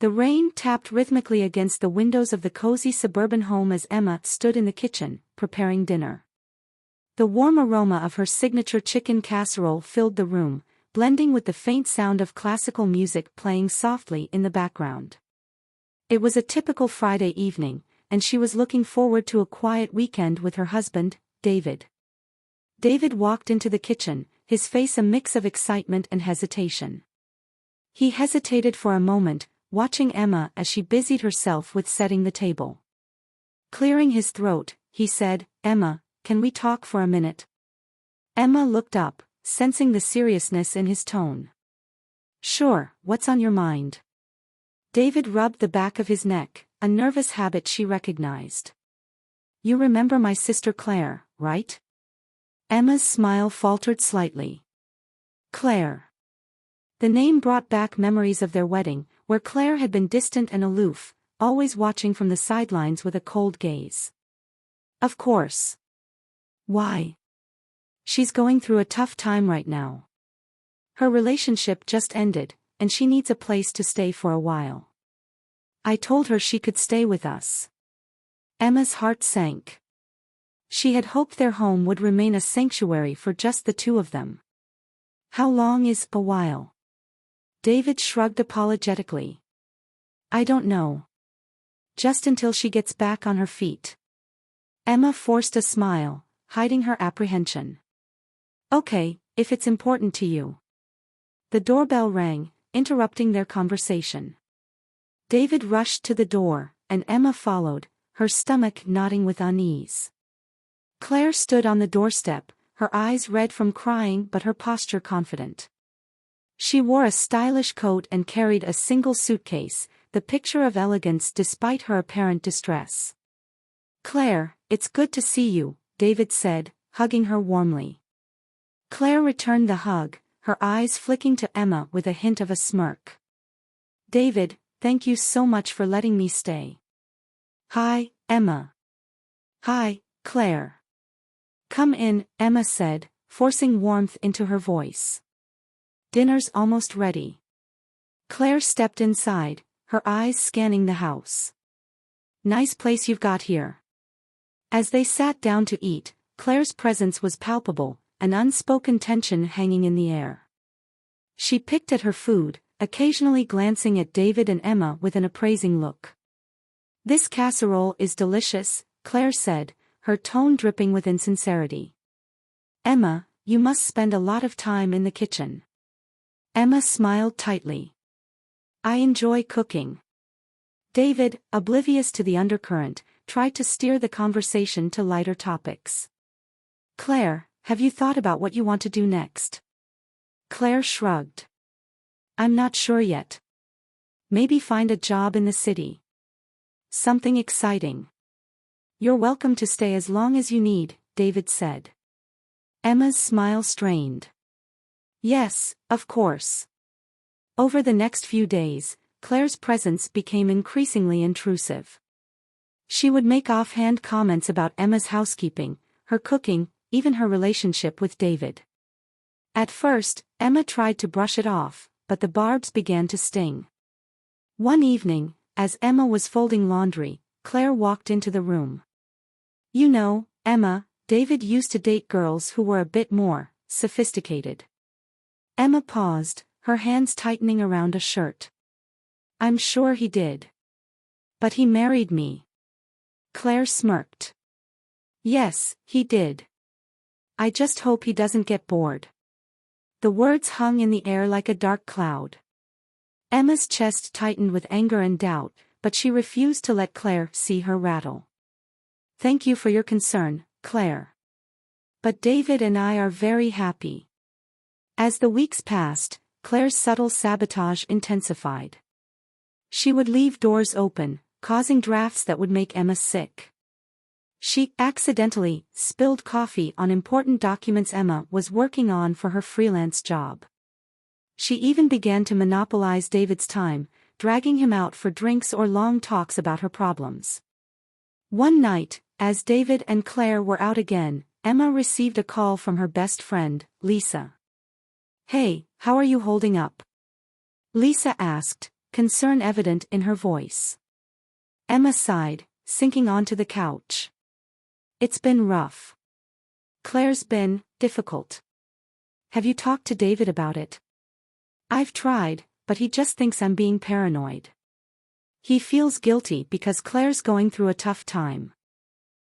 The rain tapped rhythmically against the windows of the cozy suburban home as Emma stood in the kitchen, preparing dinner. The warm aroma of her signature chicken casserole filled the room, blending with the faint sound of classical music playing softly in the background. It was a typical Friday evening, and she was looking forward to a quiet weekend with her husband, David. David walked into the kitchen, his face a mix of excitement and hesitation. He hesitated for a moment, watching Emma as she busied herself with setting the table. Clearing his throat, he said, "Emma, can we talk for a minute?" Emma looked up, sensing the seriousness in his tone. "Sure, what's on your mind?" David rubbed the back of his neck, a nervous habit she recognized. "You remember my sister Claire, right?" Emma's smile faltered slightly. Claire. The name brought back memories of their wedding, where Claire had been distant and aloof, always watching from the sidelines with a cold gaze. "Of course." "Why?" "She's going through a tough time right now. Her relationship just ended, and she needs a place to stay for a while. I told her she could stay with us." Emma's heart sank. She had hoped their home would remain a sanctuary for just the two of them. "How long is a while?" David shrugged apologetically. "I don't know. Just until she gets back on her feet." Emma forced a smile, hiding her apprehension. "Okay, if it's important to you." The doorbell rang, interrupting their conversation. David rushed to the door, and Emma followed, her stomach knotting with unease. Claire stood on the doorstep, her eyes red from crying but her posture confident. She wore a stylish coat and carried a single suitcase, the picture of elegance despite her apparent distress. "Claire, it's good to see you," David said, hugging her warmly. Claire returned the hug, her eyes flicking to Emma with a hint of a smirk. "David, thank you so much for letting me stay." "Hi, Emma." "Hi, Claire." "Come in," Emma said, forcing warmth into her voice. "Dinner's almost ready." Claire stepped inside, her eyes scanning the house. "Nice place you've got here." As they sat down to eat, Claire's presence was palpable, an unspoken tension hanging in the air. She picked at her food, occasionally glancing at David and Emma with an appraising look. "This casserole is delicious," Claire said, her tone dripping with insincerity. "Emma, you must spend a lot of time in the kitchen." Emma smiled tightly. "I enjoy cooking." David, oblivious to the undercurrent, tried to steer the conversation to lighter topics. "Claire, have you thought about what you want to do next?" Claire shrugged. "I'm not sure yet. Maybe find a job in the city. Something exciting." "You're welcome to stay as long as you need," David said. Emma's smile strained. "Yes, of course." Over the next few days, Claire's presence became increasingly intrusive. She would make offhand comments about Emma's housekeeping, her cooking, even her relationship with David. At first, Emma tried to brush it off, but the barbs began to sting. One evening, as Emma was folding laundry, Claire walked into the room. "You know, Emma, David used to date girls who were a bit more sophisticated." Emma paused, her hands tightening around a shirt. "I'm sure he did. But he married me." Claire smirked. "Yes, he did. I just hope he doesn't get bored." The words hung in the air like a dark cloud. Emma's chest tightened with anger and doubt, but she refused to let Claire see her rattle. "Thank you for your concern, Claire. But David and I are very happy." As the weeks passed, Claire's subtle sabotage intensified. She would leave doors open, causing drafts that would make Emma sick. She accidentally spilled coffee on important documents Emma was working on for her freelance job. She even began to monopolize David's time, dragging him out for drinks or long talks about her problems. One night, as David and Claire were out again, Emma received a call from her best friend, Lisa. "Hey, how are you holding up?" Lisa asked, concern evident in her voice. Emma sighed, sinking onto the couch. It's been rough. Claire's been difficult. Have you talked to David about it? I've tried, but he just thinks I'm being paranoid. He feels guilty because Claire's going through a tough time.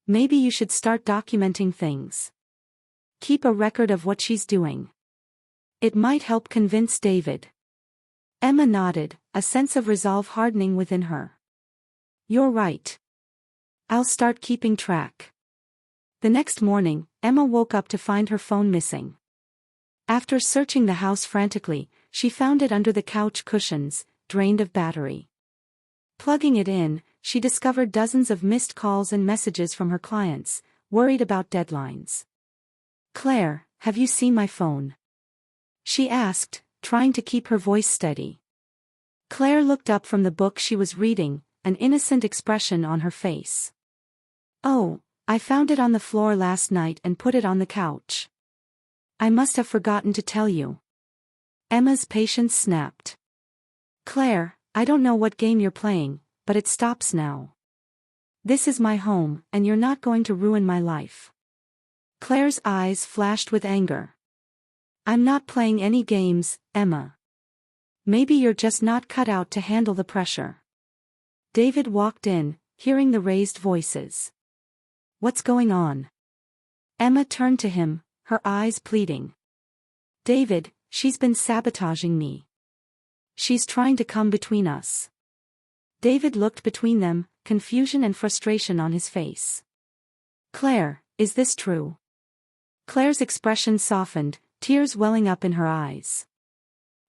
Maybe you should start documenting things. Keep a record of what she's doing. It might help convince David. Emma nodded, a sense of resolve hardening within her. You're right. I'll start keeping track. The next morning, Emma woke up to find her phone missing. After searching the house frantically, she found it under the couch cushions, drained of battery. Plugging it in, she discovered dozens of missed calls and messages from her clients, worried about deadlines. Claire, have you seen my phone? She asked, trying to keep her voice steady. Claire looked up from the book she was reading, an innocent expression on her face. Oh, I found it on the floor last night and put it on the couch. I must have forgotten to tell you. Emma's patience snapped. Claire, I don't know what game you're playing, but it stops now. This is my home, and you're not going to ruin my life. Claire's eyes flashed with anger. I'm not playing any games, Emma. Maybe you're just not cut out to handle the pressure. David walked in, hearing the raised voices. What's going on? Emma turned to him, her eyes pleading. David, she's been sabotaging me. She's trying to come between us. David looked between them, confusion and frustration on his face. Claire, is this true? Claire's expression softened, tears welling up in her eyes.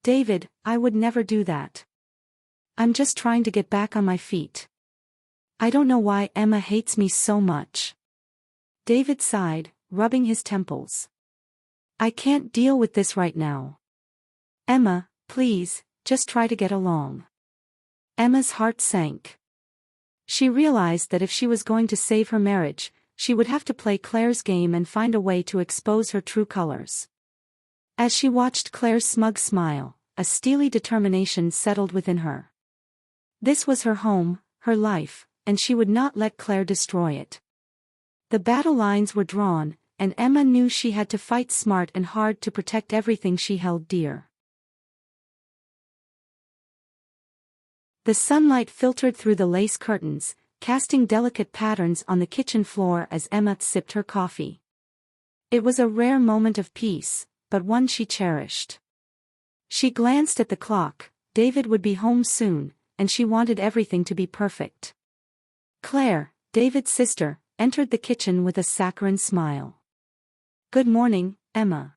David, I would never do that. I'm just trying to get back on my feet. I don't know why Emma hates me so much. David sighed, rubbing his temples. I can't deal with this right now. Emma, please, just try to get along. Emma's heart sank. She realized that if she was going to save her marriage, she would have to play Claire's game and find a way to expose her true colors. As she watched Claire's smug smile, a steely determination settled within her. This was her home, her life, and she would not let Claire destroy it. The battle lines were drawn, and Emma knew she had to fight smart and hard to protect everything she held dear. The sunlight filtered through the lace curtains, casting delicate patterns on the kitchen floor as Emma sipped her coffee. It was a rare moment of peace, but one she cherished. She glanced at the clock. David would be home soon, and she wanted everything to be perfect. Claire, David's sister, entered the kitchen with a saccharine smile. Good morning, Emma.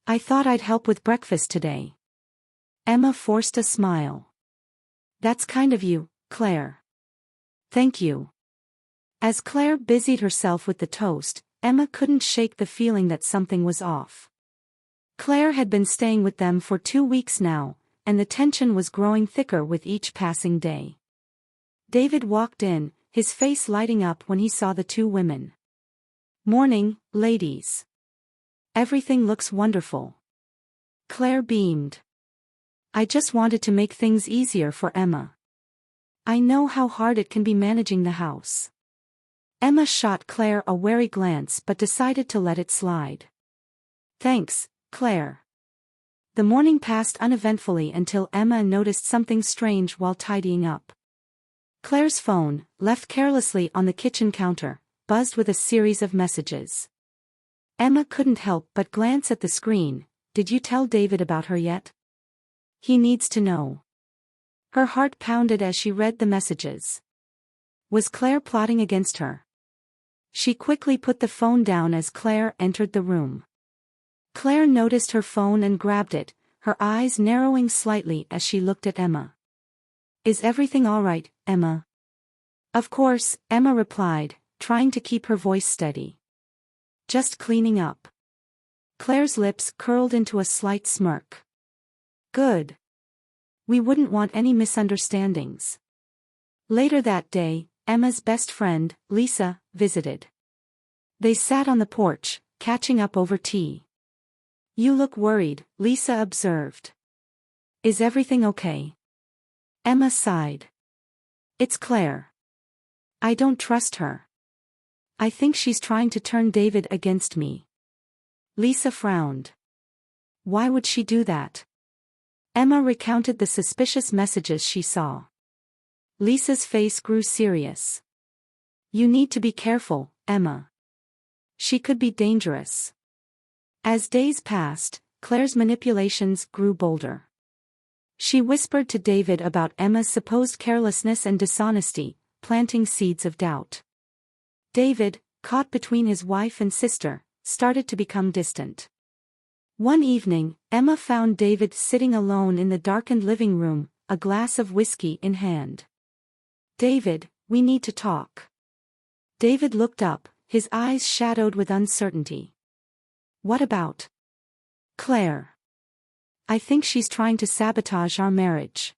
I thought I'd help with breakfast today. Emma forced a smile. That's kind of you, Claire. Thank you. As Claire busied herself with the toast, Emma couldn't shake the feeling that something was off. Claire had been staying with them for 2 weeks now, and the tension was growing thicker with each passing day. David walked in, his face lighting up when he saw the two women. Morning, ladies. Everything looks wonderful. Claire beamed. I just wanted to make things easier for Emma. I know how hard it can be managing the house. Emma shot Claire a wary glance but decided to let it slide. Thanks, Claire. The morning passed uneventfully until Emma noticed something strange while tidying up. Claire's phone, left carelessly on the kitchen counter, buzzed with a series of messages. Emma couldn't help but glance at the screen. Did you tell David about her yet? He needs to know. Her heart pounded as she read the messages. Was Claire plotting against her? She quickly put the phone down as Claire entered the room. Claire noticed her phone and grabbed it, her eyes narrowing slightly as she looked at Emma. Is everything all right, Emma? Of course, Emma replied, trying to keep her voice steady. Just cleaning up. Claire's lips curled into a slight smirk. Good. We wouldn't want any misunderstandings. Later that day, Emma's best friend, Lisa, visited. They sat on the porch, catching up over tea. You look worried, Lisa observed. Is everything okay? Emma sighed. It's Claire. I don't trust her. I think she's trying to turn David against me. Lisa frowned. Why would she do that? Emma recounted the suspicious messages she saw. Lisa's face grew serious. You need to be careful, Emma. She could be dangerous. As days passed, Claire's manipulations grew bolder. She whispered to David about Emma's supposed carelessness and dishonesty, planting seeds of doubt. David, caught between his wife and sister, started to become distant. One evening, Emma found David sitting alone in the darkened living room, a glass of whiskey in hand. David, we need to talk. David looked up, his eyes shadowed with uncertainty. What about Claire? I think she's trying to sabotage our marriage.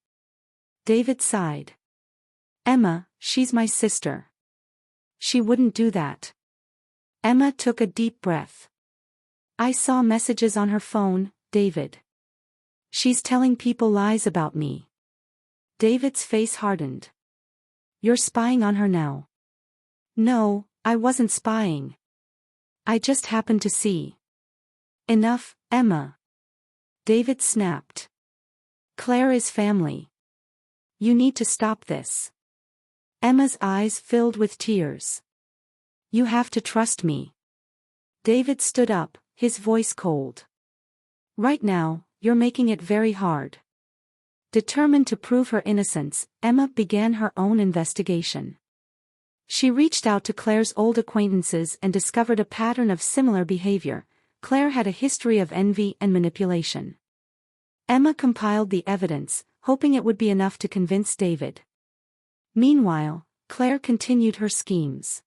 David sighed. Emma, she's my sister. She wouldn't do that. Emma took a deep breath. I saw messages on her phone, David. She's telling people lies about me. David's face hardened. You're spying on her now. No, I wasn't spying. I just happened to see. Enough, Emma. David snapped. Claire is family. You need to stop this. Emma's eyes filled with tears. You have to trust me. David stood up, his voice cold. Right now, you're making it very hard. Determined to prove her innocence, Emma began her own investigation. She reached out to Claire's old acquaintances and discovered a pattern of similar behavior. Claire had a history of envy and manipulation. Emma compiled the evidence, hoping it would be enough to convince David. Meanwhile, Claire continued her schemes.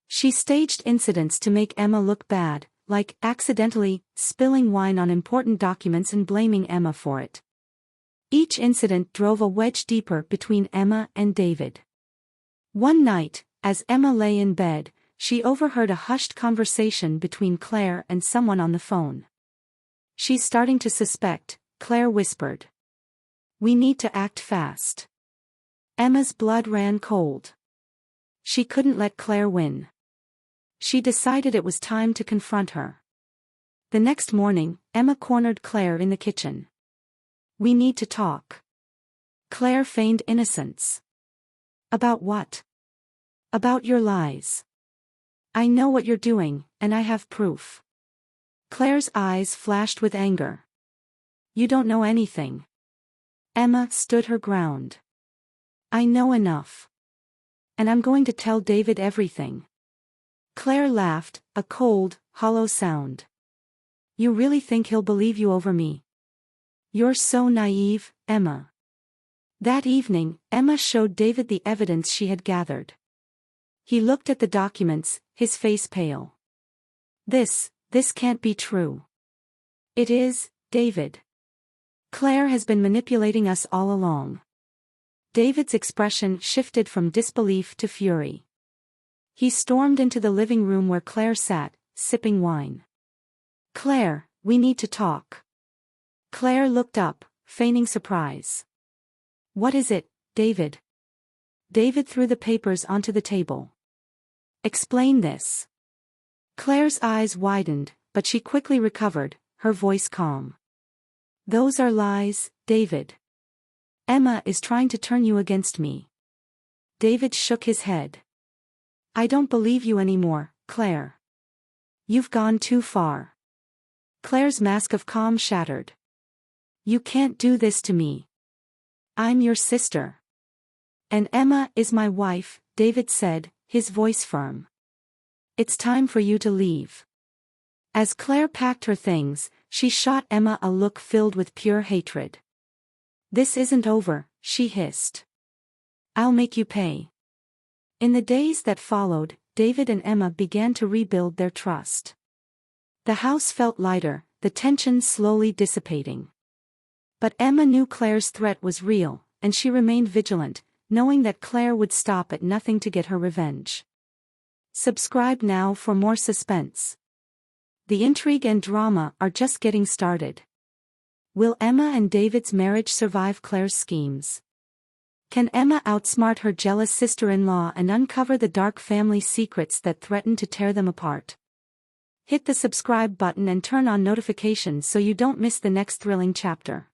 She staged incidents to make Emma look bad, like accidentally spilling wine on important documents and blaming Emma for it. Each incident drove a wedge deeper between Emma and David. One night, as Emma lay in bed, she overheard a hushed conversation between Claire and someone on the phone. She's starting to suspect, Claire whispered. We need to act fast. Emma's blood ran cold. She couldn't let Claire win. She decided it was time to confront her. The next morning, Emma cornered Claire in the kitchen. We need to talk. Claire feigned innocence. About what? About your lies. I know what you're doing, and I have proof. Claire's eyes flashed with anger. You don't know anything. Emma stood her ground. I know enough. And I'm going to tell David everything. Claire laughed, a cold, hollow sound. You really think he'll believe you over me? You're so naive, Emma. That evening, Emma showed David the evidence she had gathered. He looked at the documents, his face pale. This can't be true. It is, David. Claire has been manipulating us all along. David's expression shifted from disbelief to fury. He stormed into the living room where Claire sat, sipping wine. Claire, we need to talk. Claire looked up, feigning surprise. What is it, David? David threw the papers onto the table. Explain this. Claire's eyes widened, but she quickly recovered, her voice calm. Those are lies, David. Emma is trying to turn you against me. David shook his head. I don't believe you anymore, Claire. You've gone too far. Claire's mask of calm shattered. You can't do this to me. I'm your sister. And Emma is my wife, David said, his voice firm. It's time for you to leave. As Claire packed her things, she shot Emma a look filled with pure hatred. This isn't over, she hissed. I'll make you pay. In the days that followed, David and Emma began to rebuild their trust. The house felt lighter, the tension slowly dissipating. But Emma knew Claire's threat was real, and she remained vigilant, knowing that Claire would stop at nothing to get her revenge. Subscribe now for more suspense. The intrigue and drama are just getting started. Will Emma and David's marriage survive Claire's schemes? Can Emma outsmart her jealous sister-in-law and uncover the dark family secrets that threaten to tear them apart? Hit the subscribe button and turn on notifications so you don't miss the next thrilling chapter.